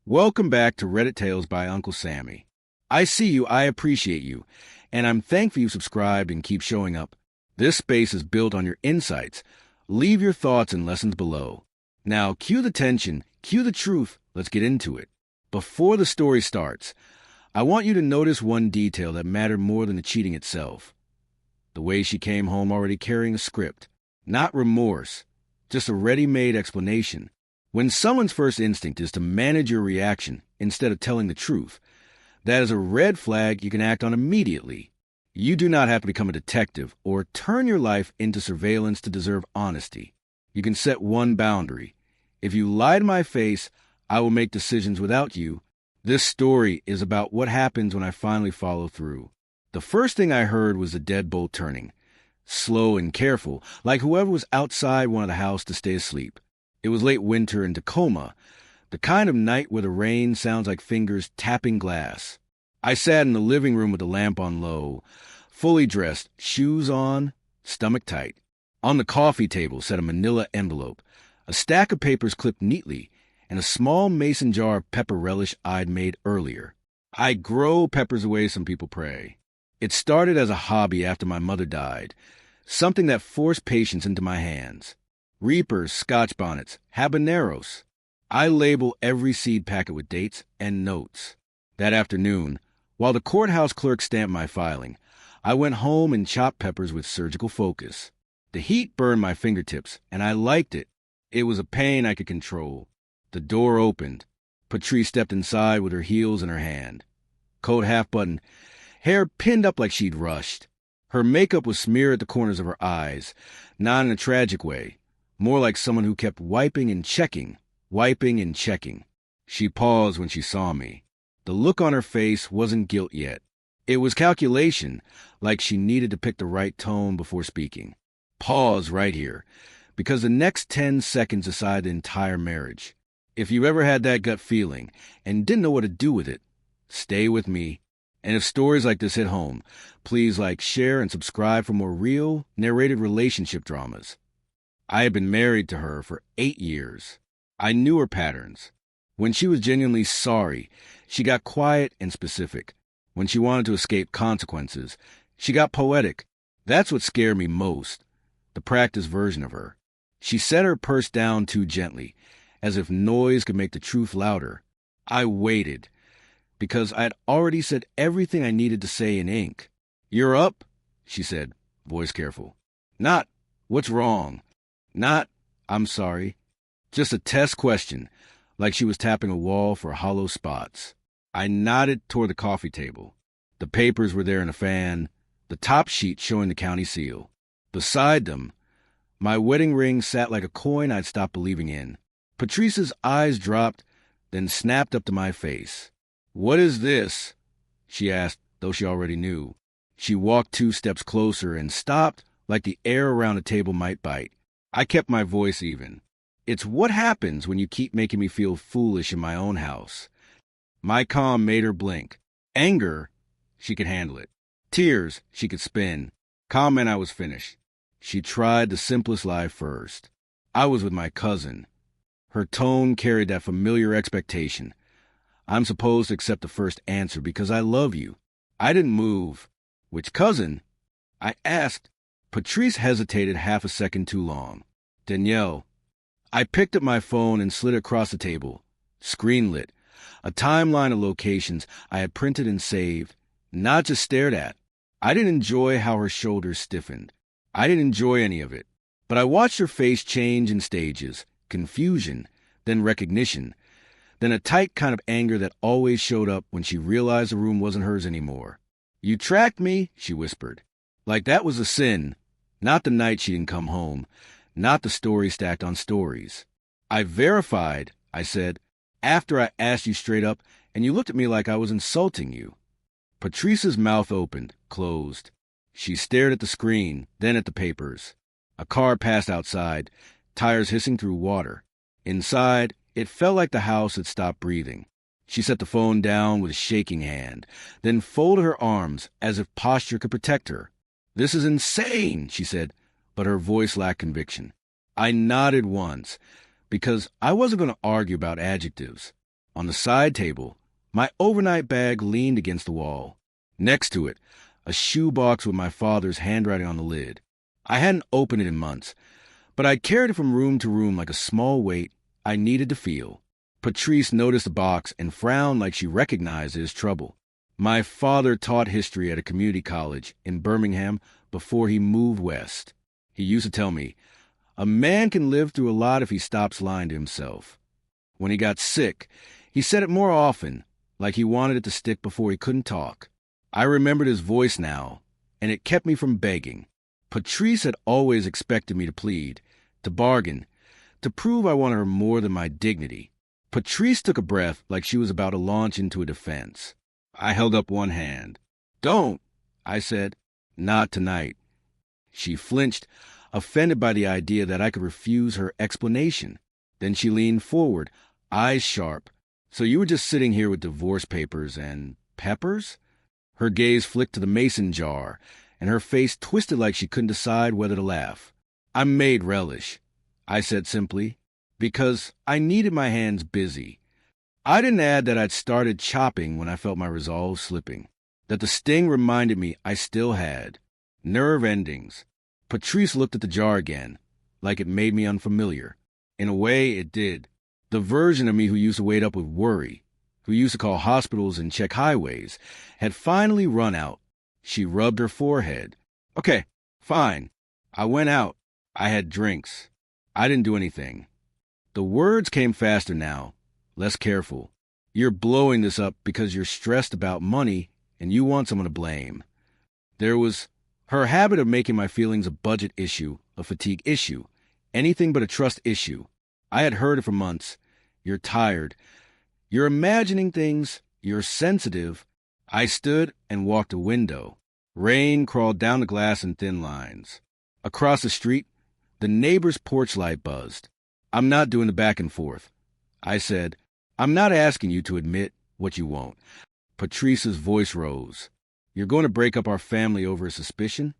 Welcome back to Reddit Tales by Uncle Sammy. I see you, I appreciate you, and I'm thankful you subscribed and keep showing up. This space is built on your insights. Leave your thoughts and lessons below. Now, cue the tension, cue the truth, let's get into it. Before the story starts, I want you to notice one detail that mattered more than the cheating itself. The way she came home already carrying a script. Not remorse, just a ready-made explanation. When someone's first instinct is to manage your reaction instead of telling the truth, that is a red flag you can act on immediately. You do not have to become a detective or turn your life into surveillance to deserve honesty. You can set one boundary. If you lie to my face, I will make decisions without you. This story is about what happens when I finally follow through. The first thing I heard was the deadbolt turning. Slow and careful, like whoever was outside wanted the house to stay asleep. It was late winter in Tacoma, the kind of night where the rain sounds like fingers tapping glass. I sat in the living room with the lamp on low, fully dressed, shoes on, stomach tight. On the coffee table sat a manila envelope, a stack of papers clipped neatly, and a small mason jar of pepper relish I'd made earlier. I grow peppers the way some people pray. It started as a hobby after my mother died, something that forced patience into my hands. Reapers, Scotch bonnets, habaneros. I label every seed packet with dates and notes. That afternoon, while the courthouse clerk stamped my filing, I went home and chopped peppers with surgical focus. The heat burned my fingertips, and I liked it. It was a pain I could control. The door opened. Patrice stepped inside with her heels in her hand. Coat half-buttoned, hair pinned up like she'd rushed. Her makeup was smeared at the corners of her eyes, not in a tragic way. More like someone who kept wiping and checking. She paused when she saw me. The look on her face wasn't guilt yet. It was calculation, like she needed to pick the right tone before speaking. Pause right here, because the next 10 seconds decide the entire marriage. If you ever had that gut feeling and didn't know what to do with it, stay with me. And if stories like this hit home, please like, share, and subscribe for more real, narrated relationship dramas. I had been married to her for 8 years. I knew her patterns. When she was genuinely sorry, she got quiet and specific. When she wanted to escape consequences, she got poetic. That's what scared me most, the practice version of her. She set her purse down too gently, as if noise could make the truth louder. I waited, because I had already said everything I needed to say in ink. "You're up," she said, voice careful. Not, "What's wrong?" Not, "I'm sorry." Just a test question, like she was tapping a wall for hollow spots. I nodded toward the coffee table. The papers were there in a fan, the top sheet showing the county seal. Beside them, my wedding ring sat like a coin I'd stopped believing in. Patrice's eyes dropped, then snapped up to my face. "What is this?" she asked, though she already knew. She walked 2 steps closer and stopped, like the air around the table might bite. I kept my voice even. "It's what happens when you keep making me feel foolish in my own house." My calm made her blink. Anger, she could handle it. Tears, she could spin. Comment I was finished. She tried the simplest lie first. I was with my cousin. Her tone carried that familiar expectation. I'm supposed to accept the first answer because I love you. I didn't move. "Which cousin?" I asked. Patrice hesitated half a second too long. "Danielle." I picked up my phone and slid it across the table. Screen lit. A timeline of locations I had printed and saved, not just stared at. I didn't enjoy how her shoulders stiffened. I didn't enjoy any of it. But I watched her face change in stages. Confusion, then recognition, then a tight kind of anger that always showed up when she realized the room wasn't hers anymore. "You tracked me," she whispered. Like that was a sin. Not the night she didn't come home. Not the story stacked on stories. "I verified," I said, "after I asked you straight up, and you looked at me like I was insulting you." Patrice's mouth opened, closed. She stared at the screen, then at the papers. A car passed outside, tires hissing through water. Inside, it felt like the house had stopped breathing. She set the phone down with a shaking hand, then folded her arms as if posture could protect her. "This is insane," she said, but her voice lacked conviction. I nodded once, because I wasn't going to argue about adjectives. On the side table, my overnight bag leaned against the wall. Next to it, a shoebox with my father's handwriting on the lid. I hadn't opened it in months, but I'd carried it from room to room like a small weight I needed to feel. Patrice noticed the box and frowned like she recognized his trouble. My father taught history at a community college in Birmingham before he moved west. He used to tell me, a man can live through a lot if he stops lying to himself. When he got sick, he said it more often, like he wanted it to stick before he couldn't talk. I remembered his voice now, and it kept me from begging. Patrice had always expected me to plead, to bargain, to prove I wanted her more than my dignity. Patrice took a breath like she was about to launch into a defense. I held up one hand. Don't, I said. Not tonight. She flinched, offended by the idea that I could refuse her explanation. Then she leaned forward, eyes sharp. So you were just sitting here with divorce papers and peppers? Her gaze flicked to the mason jar, and her face twisted like she couldn't decide whether to laugh. I made relish, I said simply, because I needed my hands busy. I didn't add that I'd started chopping when I felt my resolve slipping, that the sting reminded me I still had nerve endings. Patrice looked at the jar again, like it made me unfamiliar. In a way, it did. The version of me who used to wait up with worry, who used to call hospitals and check highways, had finally run out. She rubbed her forehead. Okay, fine. I went out. I had drinks. I didn't do anything. The words came faster now, less careful. You're blowing this up because you're stressed about money and you want someone to blame. There was her habit of making my feelings a budget issue, a fatigue issue, anything but a trust issue. I had heard it for months. You're tired. You're imagining things. You're sensitive. I stood and walked a window. Rain crawled down the glass in thin lines. Across the street, the neighbor's porch light buzzed. I'm not doing the back and forth. I said, I'm not asking you to admit what you won't. Patrice's voice rose. You're going to break up our family over a suspicion?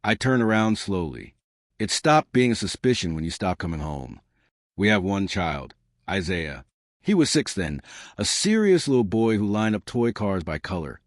I turned around slowly. It stopped being a suspicion when you stopped coming home. We have one child, Isaiah. He was 6 then, a serious little boy who lined up toy cars by color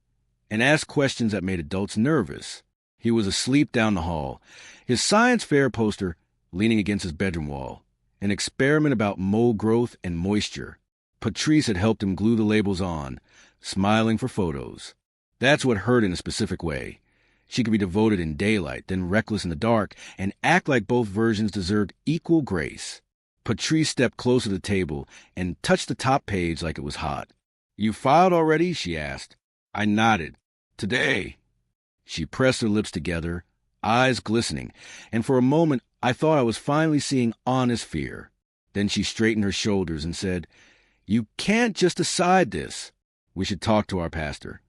and asked questions that made adults nervous. He was asleep down the hall, his science fair poster leaning against his bedroom wall, an experiment about mold growth and moisture. Patrice had helped him glue the labels on, smiling for photos. That's what hurt in a specific way. She could be devoted in daylight, then reckless in the dark, and act like both versions deserved equal grace. Patrice stepped closer to the table and touched the top page like it was hot. You filed already? She asked. I nodded. Today. She pressed her lips together, eyes glistening, and for a moment I thought I was finally seeing honest fear. Then she straightened her shoulders and said, You can't just decide this. We should talk to our pastor.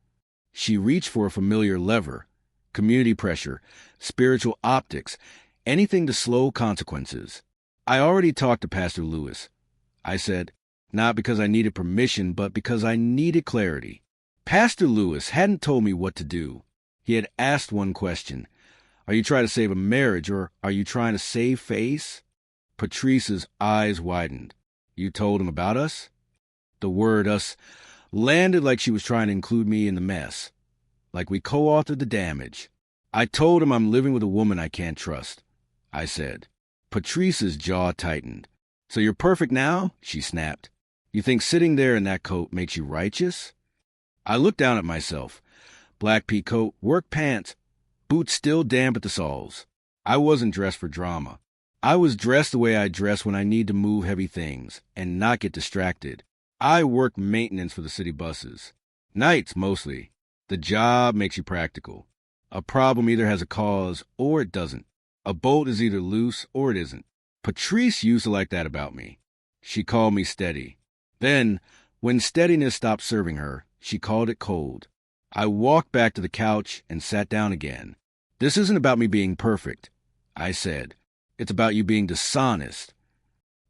She reached for a familiar lever, community pressure, spiritual optics, anything to slow consequences. I already talked to Pastor Lewis. I said, not because I needed permission, but because I needed clarity. Pastor Lewis hadn't told me what to do. He had asked one question. Are you trying to save a marriage, or are you trying to save face? Patrice's eyes widened. You told him about us? The word us landed like she was trying to include me in the mess, like we co-authored the damage. I told him I'm living with a woman I can't trust, I said. Patrice's jaw tightened. So you're perfect now? She snapped. You think sitting there in that coat makes you righteous? I looked down at myself. Black pea coat, work pants, boots still damp at the soles. I wasn't dressed for drama. I was dressed the way I dress when I need to move heavy things and not get distracted. I work maintenance for the city buses. Nights, mostly. The job makes you practical. A problem either has a cause or it doesn't. A bolt is either loose or it isn't. Patrice used to like that about me. She called me steady. Then, when steadiness stopped serving her, she called it cold. I walked back to the couch and sat down again. This isn't about me being perfect, I said. It's about you being dishonest.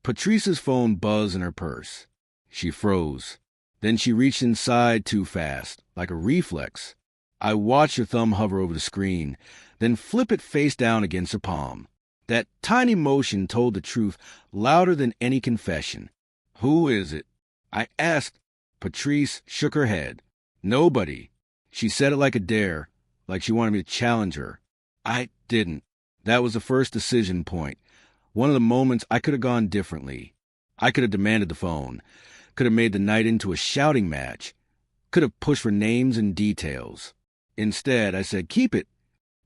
Patrice's phone buzzed in her purse. She froze. Then she reached inside too fast, like a reflex. I watched her thumb hover over the screen, then flip it face down against her palm. That tiny motion told the truth louder than any confession. Who is it? I asked Patrice shook her head. Nobody. She said it like a dare, like she wanted me to challenge her. I didn't. That was the first decision point. One of the moments I could have gone differently. I could have demanded the phone, could have made the night into a shouting match, could have pushed for names and details. Instead, I said, keep it,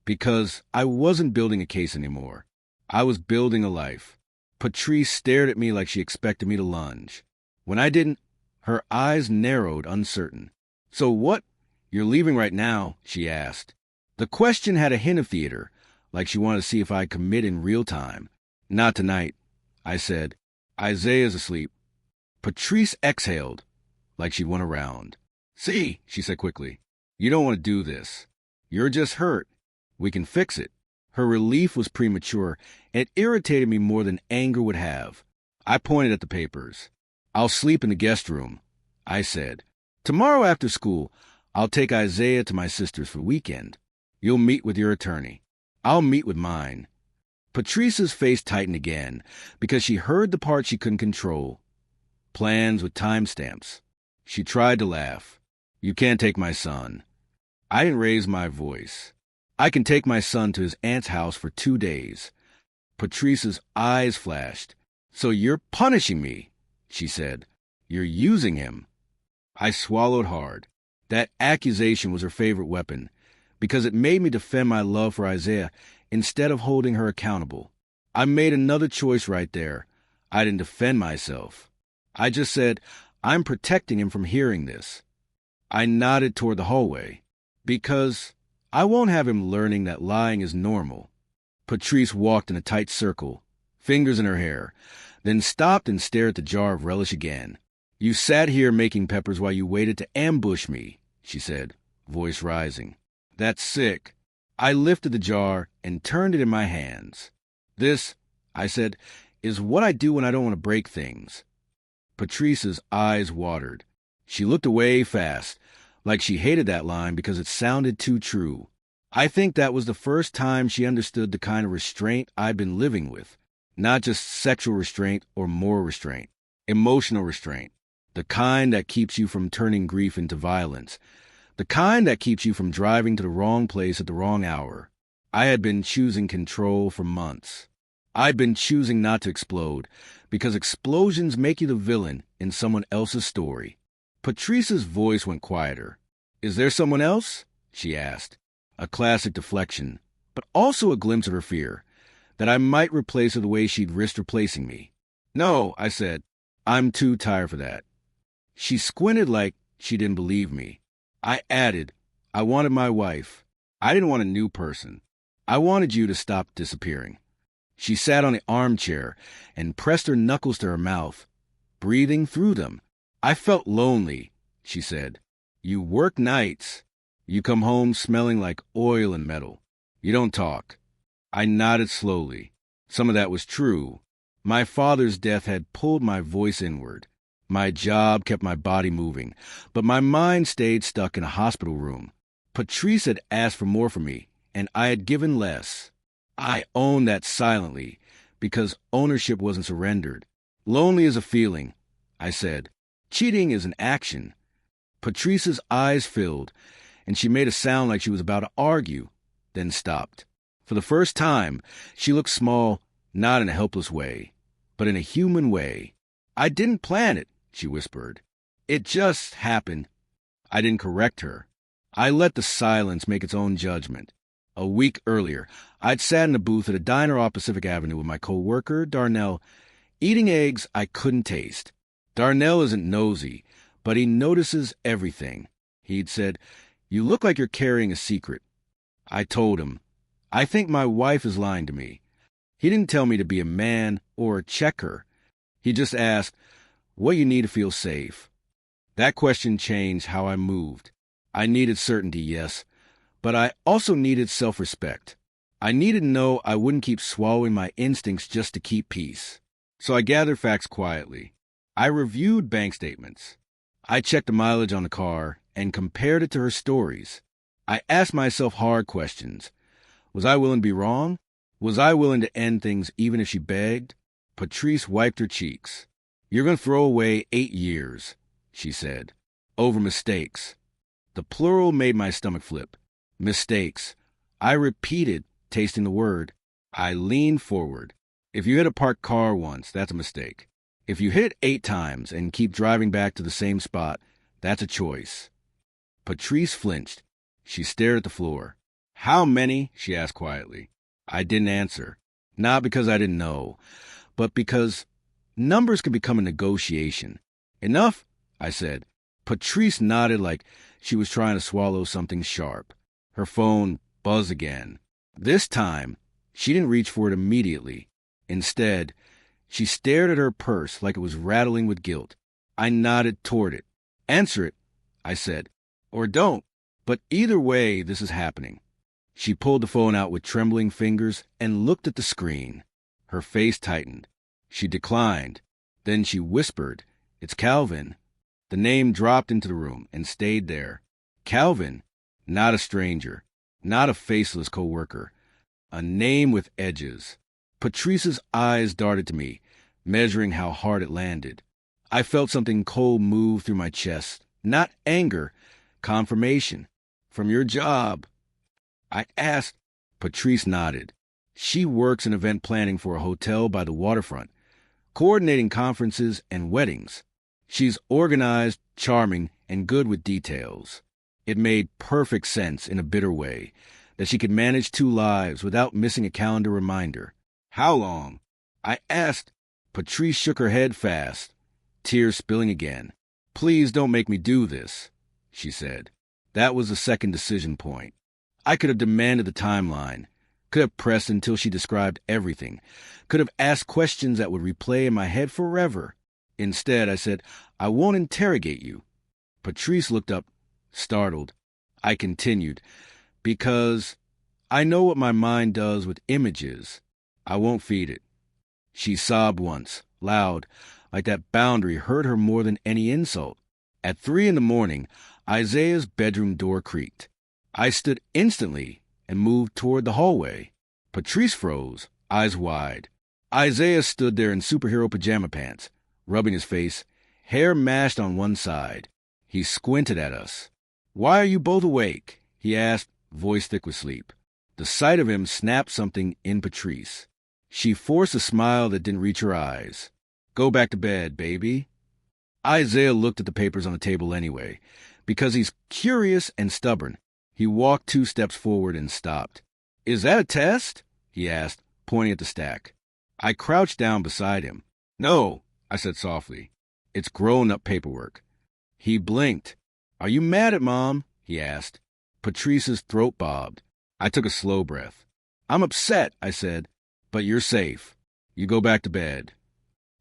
because I wasn't building a case anymore. I was building a life. Patrice stared at me like she expected me to lunge. When I didn't, her eyes narrowed, uncertain. So what? You're leaving right now, she asked. The question had a hint of theater, like she wanted to see if I'd commit in real time. Not tonight, I said. Isaiah's asleep. Patrice exhaled, like she'd won a round. See, she said quickly, you don't want to do this. You're just hurt. We can fix it. Her relief was premature, and it irritated me more than anger would have. I pointed at the papers. I'll sleep in the guest room, I said. Tomorrow after school, I'll take Isaiah to my sister's for the weekend. You'll meet with your attorney. I'll meet with mine. Patrice's face tightened again, because she heard the part she couldn't control. Plans with timestamps. She tried to laugh. You can't take my son. I didn't raise my voice. I can take my son to his aunt's house for 2 days. Patrice's eyes flashed. So you're punishing me, she said. You're using him. I swallowed hard. That accusation was her favorite weapon, because it made me defend my love for Isaiah instead of holding her accountable. I made another choice right there. I didn't defend myself. I just said, I'm protecting him from hearing this. I nodded toward the hallway, because I won't have him learning that lying is normal. Patrice walked in a tight circle, fingers in her hair, then stopped and stared at the jar of relish again. You sat here making peppers while you waited to ambush me, she said, voice rising. That's sick. I lifted the jar and turned it in my hands. This, I said, is what I do when I don't want to break things. Patrice's eyes watered. She looked away fast, like she hated that line because it sounded too true. I think that was the first time she understood the kind of restraint I'd been living with. Not just sexual restraint or moral restraint. Emotional restraint. The kind that keeps you from turning grief into violence. The kind that keeps you from driving to the wrong place at the wrong hour. I had been choosing control for months. I'd been choosing not to explode, because explosions make you the villain in someone else's story. Patrice's voice went quieter. Is there someone else? She asked. A classic deflection, but also a glimpse of her fear, that I might replace her the way she'd risked replacing me. No, I said. I'm too tired for that. She squinted like she didn't believe me. I added, I wanted my wife. I didn't want a new person. I wanted you to stop disappearing. She sat on the armchair and pressed her knuckles to her mouth, breathing through them. I felt lonely, she said. You work nights. You come home smelling like oil and metal. You don't talk. I nodded slowly. Some of that was true. My father's death had pulled my voice inward. My job kept my body moving, but my mind stayed stuck in a hospital room. Patrice had asked for more from me, and I had given less. I owned that silently, because ownership wasn't surrendered. Lonely is a feeling, I said. Cheating is an action. Patrice's eyes filled, and she made a sound like she was about to argue, then stopped. For the first time, she looked small, not in a helpless way, but in a human way. I didn't plan it, she whispered. It just happened. I didn't correct her. I let the silence make its own judgment. A week earlier, I'd sat in a booth at a diner off Pacific Avenue with my co-worker, Darnell, eating eggs I couldn't taste. Darnell isn't nosy, but he notices everything. He'd said, You look like you're carrying a secret. I told him, I think my wife is lying to me. He didn't tell me to be a man or check her. He just asked, what you need to feel safe. That question changed how I moved. I needed certainty, yes, but I also needed self-respect. I needed to know I wouldn't keep swallowing my instincts just to keep peace. So I gathered facts quietly. I reviewed bank statements. I checked the mileage on the car and compared it to her stories. I asked myself hard questions. Was I willing to be wrong? Was I willing to end things even if she begged? Patrice wiped her cheeks. You're going to throw away 8 years, she said. Over mistakes. The plural made my stomach flip. Mistakes. I repeated, tasting the word. I leaned forward. If you hit a parked car once, that's a mistake. If you hit it 8 times and keep driving back to the same spot, that's a choice. Patrice flinched. She stared at the floor. How many? She asked quietly. I didn't answer. Not because I didn't know, but because numbers could become a negotiation. Enough? I said. Patrice nodded like she was trying to swallow something sharp. Her phone buzzed again. This time, she didn't reach for it immediately. Instead, she stared at her purse like it was rattling with guilt. I nodded toward it. Answer it, I said. Or don't. But either way, this is happening. She pulled the phone out with trembling fingers and looked at the screen. Her face tightened. She declined. Then she whispered, "It's Calvin." The name dropped into the room and stayed there. Calvin, not a stranger, not a faceless coworker, a name with edges. Patrice's eyes darted to me, measuring how hard it landed. I felt something cold move through my chest. Not anger, confirmation. From your job. I asked. Patrice nodded. She works in event planning for a hotel by the waterfront, coordinating conferences and weddings. She's organized, charming, and good with details. It made perfect sense in a bitter way that she could manage 2 lives without missing a calendar reminder. How long? I asked. Patrice shook her head fast, tears spilling again. Please don't make me do this, she said. That was the second decision point. I could have demanded the timeline, could have pressed until she described everything, could have asked questions that would replay in my head forever. Instead, I said, I won't interrogate you. Patrice looked up, startled. I continued, because I know what my mind does with images. I won't feed it. She sobbed once, loud, like that boundary hurt her more than any insult. At 3 a.m, Isaiah's bedroom door creaked. I stood instantly and moved toward the hallway. Patrice froze, eyes wide. Isaiah stood there in superhero pajama pants, rubbing his face, hair mashed on one side. He squinted at us. Why are you both awake? He asked, voice thick with sleep. The sight of him snapped something in Patrice. She forced a smile that didn't reach her eyes. Go back to bed, baby. Isaiah looked at the papers on the table anyway, because he's curious and stubborn. He walked 2 steps forward and stopped. Is that a test? He asked, pointing at the stack. I crouched down beside him. No, I said softly. It's grown-up paperwork. He blinked. Are you mad at Mom? He asked. Patrice's throat bobbed. I took a slow breath. I'm upset, I said, but you're safe. You go back to bed.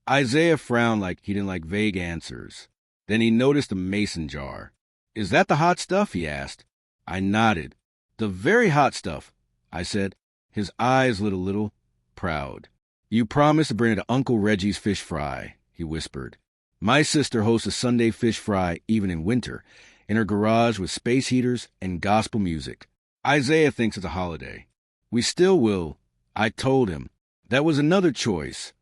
Isaiah frowned like he didn't like vague answers. Then he noticed a mason jar. Is that the hot stuff? He asked. I nodded. The very hot stuff, I said. His eyes lit a little, proud. You promised to bring it to Uncle Reggie's fish fry, he whispered. My sister hosts a Sunday fish fry even in winter, in her garage with space heaters and gospel music. Isaiah thinks it's a holiday. We still will, I told him. That was another choice,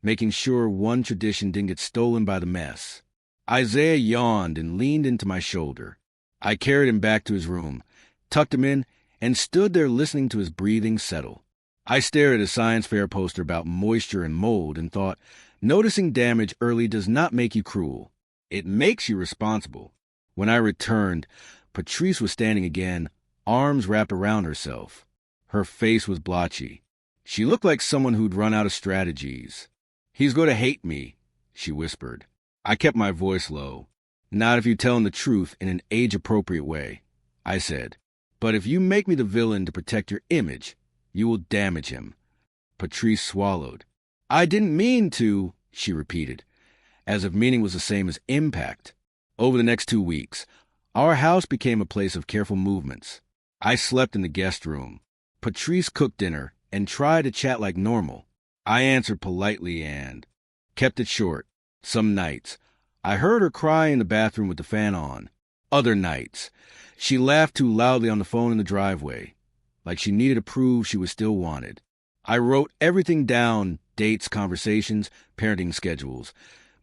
making sure one tradition didn't get stolen by the mess. Isaiah yawned and leaned into my shoulder. I carried him back to his room, tucked him in, and stood there listening to his breathing settle. I stared at a science fair poster about moisture and mold and thought, noticing damage early does not make you cruel. It makes you responsible. When I returned, Patrice was standing again, arms wrapped around herself. Her face was blotchy. She looked like someone who'd run out of strategies. He's going to hate me, she whispered. I kept my voice low. Not if you tell him the truth in an age-appropriate way, I said. But if you make me the villain to protect your image, you will damage him. Patrice swallowed. I didn't mean to, she repeated, as if meaning was the same as impact. Over the next 2 weeks, our house became a place of careful movements. I slept in the guest room. Patrice cooked dinner and tried to chat like normal. I answered politely and kept it short. Some nights, I heard her cry in the bathroom with the fan on. Other nights, she laughed too loudly on the phone in the driveway, like she needed to prove she was still wanted. I wrote everything down, dates, conversations, parenting schedules,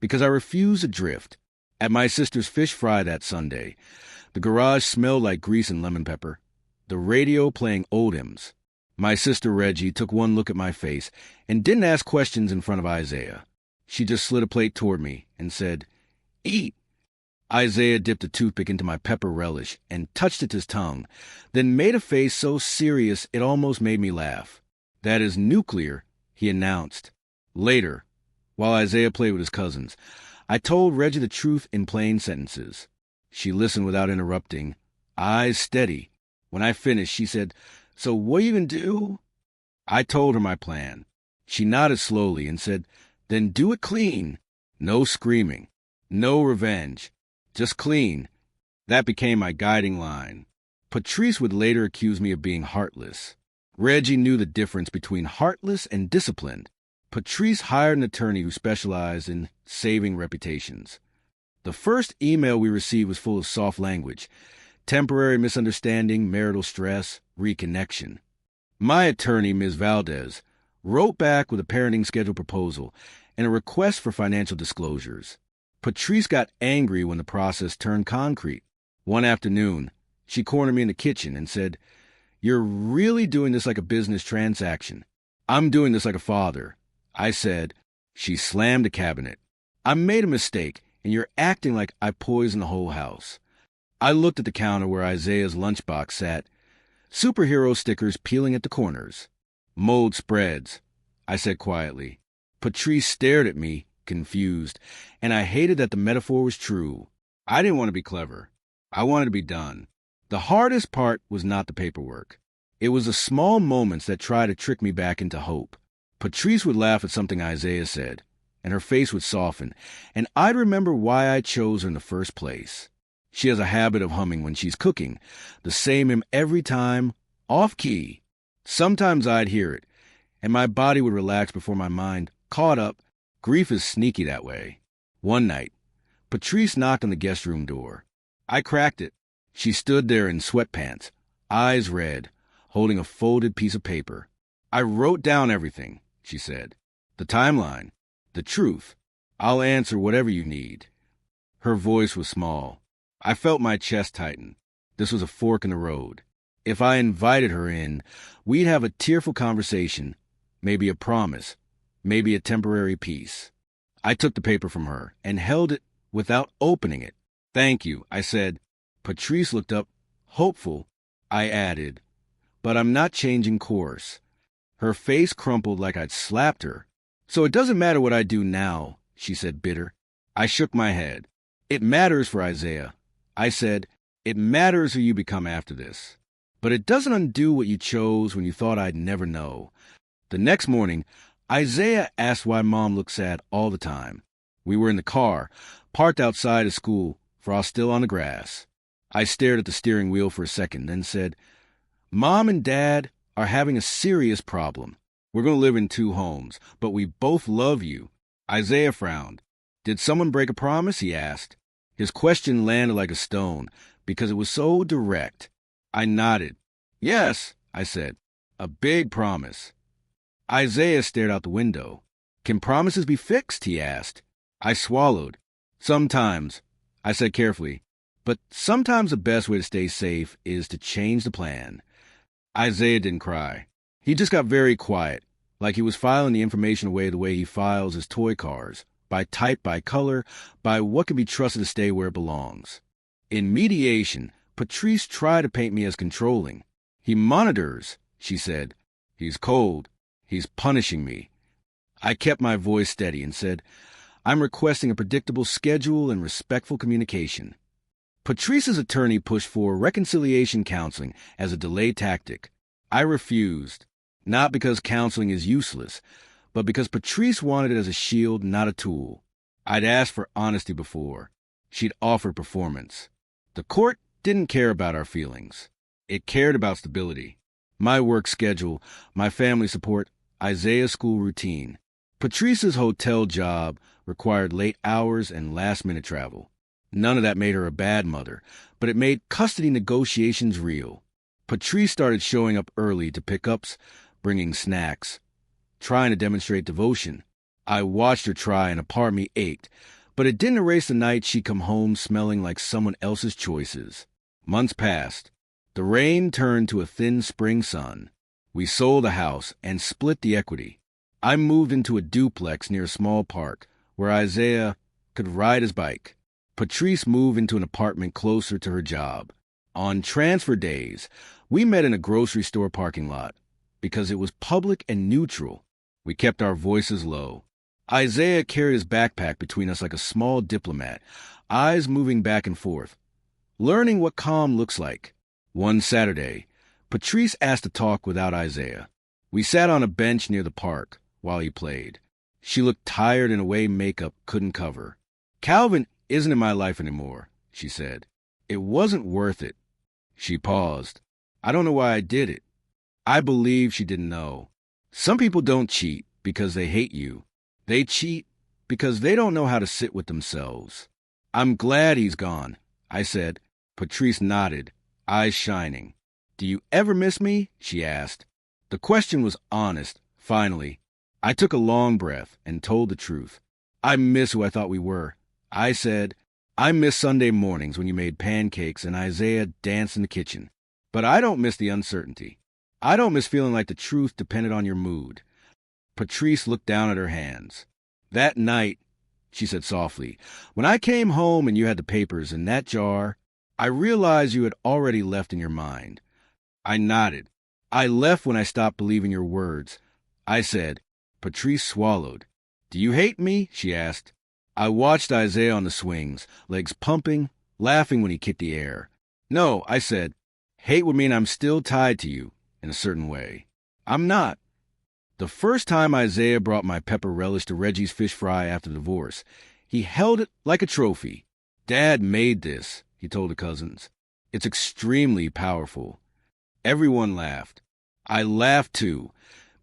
because I refused to drift. At my sister's fish fry that Sunday, the garage smelled like grease and lemon pepper. The radio playing old hymns. My sister Reggie took one look at my face and didn't ask questions in front of Isaiah. She just slid a plate toward me and said, "Eat." Isaiah dipped a toothpick into my pepper relish and touched it to his tongue, then made a face so serious it almost made me laugh. "That is nuclear," he announced. Later, while Isaiah played with his cousins, I told Reggie the truth in plain sentences. She listened without interrupting, eyes steady. When I finished, she said, "So what are you going to do?" I told her my plan. She nodded slowly and said, "Then do it clean. No screaming. No revenge. Just clean." That became my guiding line. Patrice would later accuse me of being heartless. Reggie knew the difference between heartless and disciplined. Patrice hired an attorney who specialized in saving reputations. The first email we received was full of soft language. Temporary misunderstanding, marital stress, reconnection. My attorney, Ms. Valdez, wrote back with a parenting schedule proposal and a request for financial disclosures. Patrice got angry when the process turned concrete. One afternoon, she cornered me in the kitchen and said, "You're really doing this like a business transaction. I'm doing this like a father." I said. She slammed the cabinet. "I made a mistake, and you're acting like I poisoned the whole house." I looked at the counter where Isaiah's lunchbox sat, superhero stickers peeling at the corners. "Mold spreads," I said quietly. Patrice stared at me, confused, and I hated that the metaphor was true. I didn't want to be clever. I wanted to be done. The hardest part was not the paperwork. It was the small moments that tried to trick me back into hope. Patrice would laugh at something Isaiah said, and her face would soften, and I'd remember why I chose her in the first place. She has a habit of humming when she's cooking, the same hymn every time, off-key. Sometimes I'd hear it, and my body would relax before my mind caught up. Grief is sneaky that way. One night, Patrice knocked on the guest room door. I cracked it. She stood there in sweatpants, eyes red, holding a folded piece of paper. "I wrote down everything," she said. "The timeline, the truth. I'll answer whatever you need." Her voice was small. I felt my chest tighten. This was a fork in the road. If I invited her in, we'd have a tearful conversation, maybe a promise, maybe a temporary peace. I took the paper from her and held it without opening it. "Thank you," I said. Patrice looked up, hopeful. I added, "But I'm not changing course." Her face crumpled like I'd slapped her. "So it doesn't matter what I do now," she said, bitter. I shook my head. "It matters for Isaiah." I said, "It matters who you become after this. But it doesn't undo what you chose when you thought I'd never know." The next morning, Isaiah asked why Mom looked sad all the time. We were in the car, parked outside of school, frost still on the grass. I stared at the steering wheel for a second, then said, "Mom and Dad are having a serious problem. We're going to live in 2 homes, but we both love you." Isaiah frowned. "Did someone break a promise?" he asked. His question landed like a stone because it was so direct. I nodded. "Yes," I said. "A big promise." Isaiah stared out the window. "Can promises be fixed?" he asked. I swallowed. "Sometimes," I said carefully. "But sometimes the best way to stay safe is to change the plan." Isaiah didn't cry. He just got very quiet, like he was filing the information away the way he files his toy cars, by type, by color, by what can be trusted to stay where it belongs. In mediation, Patrice tried to paint me as controlling. "He monitors," she said. "He's cold. He's punishing me." I kept my voice steady and said, "I'm requesting a predictable schedule and respectful communication." Patrice's attorney pushed for reconciliation counseling as a delay tactic. I refused, not because counseling is useless, but because Patrice wanted it as a shield, not a tool. I'd asked for honesty before. She'd offered performance. The court didn't care about our feelings. It cared about stability. My work schedule, my family support, Isaiah's school routine. Patrice's hotel job required late hours and last-minute travel. None of that made her a bad mother, but it made custody negotiations real. Patrice started showing up early to pickups, bringing snacks, trying to demonstrate devotion. I watched her try, and a part of me ached, But it didn't erase the night she'd come home smelling like someone else's choices. Months passed. The rain turned to a thin spring sun. We sold the house and split the equity. I moved into a duplex near a small park where Isaiah could ride his bike. Patrice moved into an apartment closer to her job. On transfer days, we met in a grocery store parking lot. Because it was public and neutral, we kept our voices low. Isaiah carried his backpack between us like a small diplomat, eyes moving back and forth, learning what calm looks like. One Saturday, Patrice asked to talk without Isaiah. We sat on a bench near the park while he played. She looked tired in a way makeup couldn't cover. "Calvin isn't in my life anymore," she said. "It wasn't worth it." She paused. I don't know why I did it. I believe she didn't know. Some people don't cheat because they hate you. They cheat because they don't know how to sit with themselves. "I'm glad he's gone," I said. Patrice nodded, eyes shining. "Do you ever miss me?" she asked. The question was honest. Finally, I took a long breath and told the truth. "I miss who I thought we were." I said, "I miss Sunday mornings when you made pancakes and Isaiah danced in the kitchen. But I don't miss the uncertainty. I don't miss feeling like the truth depended on your mood." Patrice looked down at her hands. "That night," she said softly, "when I came home and you had the papers in that jar, I realized you had already left in your mind." I nodded. "I left when I stopped believing your words." I said. Patrice swallowed. "Do you hate me?" she asked. I watched Isaiah on the swings, legs pumping, laughing when he kicked the air. "No," I said. "Hate would mean I'm still tied to you, in a certain way." "I'm not." The first time Isaiah brought my pepper relish to Reggie's fish fry after the divorce, he held it like a trophy. "Dad made this," he told the cousins. "It's extremely powerful." Everyone laughed. I laughed too,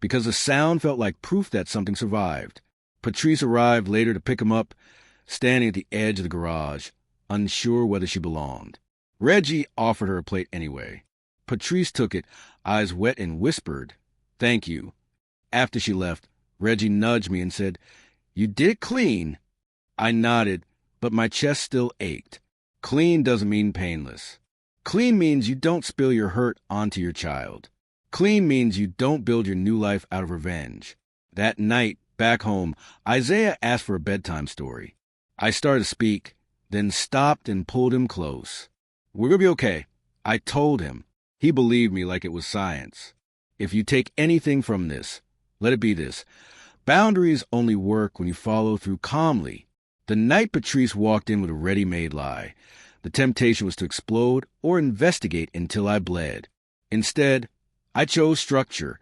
because the sound felt like proof that something survived. Patrice arrived later to pick him up, standing at the edge of the garage, unsure whether she belonged. Reggie offered her a plate anyway. Patrice took it, eyes wet, and whispered, "Thank you." After she left, Reggie nudged me and said, "You did it clean." I nodded, but my chest still ached. Clean doesn't mean painless. Clean means you don't spill your hurt onto your child. Clean means you don't build your new life out of revenge. That night, back home, Isaiah asked for a bedtime story. I started to speak, then stopped and pulled him close. "We're going to be okay," I told him. He believed me like it was science. "If you take anything from this, let it be this. Boundaries only work when you follow through calmly." The night Patrice walked in with a ready-made lie, the temptation was to explode or investigate until I bled. Instead, I chose structure,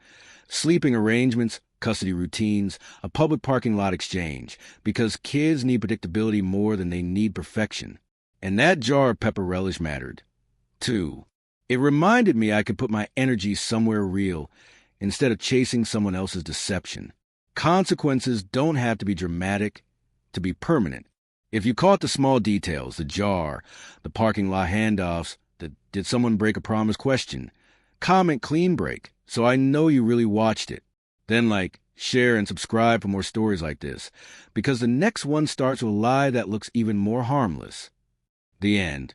sleeping arrangements, custody routines, a public parking lot exchange, because kids need predictability more than they need perfection. And that jar of pepper relish mattered. 2. It reminded me I could put my energy somewhere real instead of chasing someone else's deception. Consequences don't have to be dramatic to be permanent. If you caught the small details, the jar, the parking lot handoffs, the "did someone break a promise" question, comment clean break, so I know you really watched it. Then share and subscribe for more stories like this, because the next one starts with a lie that looks even more harmless. The end.